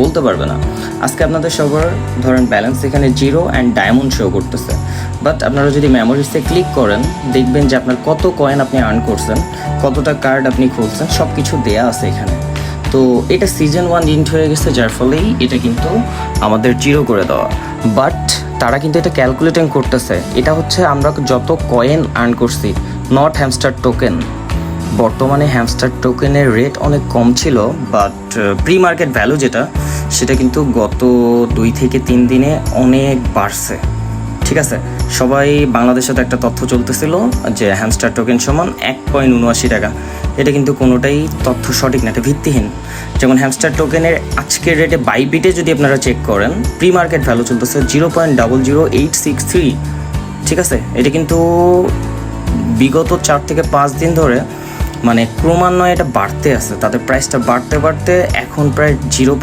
বলতে পারবে না। আজকে আপনাদের সবার ধরেন ব্যালেন্স এখানে 0 অ্যান্ড ডায়মন্ড শো করতেছে, বাট আপনারা যদি মেমোরিজে ক্লিক করেন দেখবেন যে আপনার কত কয়েন আপনি আর্ন করছেন, কতটা কার্ড আপনি খুলছেন, সব কিছু দেয়া আছে এখানে। তো এটা সিজন 1 ইন্ট হয়ে গেছে, যার ফলেই এটা কিন্তু আমাদের 0 করে দেওয়া। বাট তারা কিন্তু এটা ক্যালকুলেটিং করতেছে, এটা হচ্ছে আমরা যত কয়েন আর্ন করছি, নট হ্যামস্টার টোকেন। বর্তমানে হ্যামস্টার টোকেনের রেট অনেক কম ছিল, বাট প্রি মার্কেট ভ্যালু যেটা, সেটা কিন্তু গত 2 থেকে 3 দিনে অনেক বাড়ছে। ঠিক আছে, সবাই বাংলাদেশে তো একটা তথ্য চলতেছিল যে হ্যামস্টার টোকেন সমান 1.79 টাকা। এটা কিন্তু কোনোটাই তথ্য সঠিক না, এটা ভিত্তিহীন। যেমন হ্যামস্টার টোকেনের আজকের রেটে বাইবিটে যদি আপনারা চেক করেন, প্রি মার্কেট ভ্যালু চলতেছে 0.00863। ঠিক আছে, এটা কিন্তু বিগত 4 থেকে 5 দিন ধরে মানে ক্রমান্বয়ে এটা বাড়তে আছে, তাদের প্রাইসটা বাড়তে বাড়তে এখন প্রায় 0.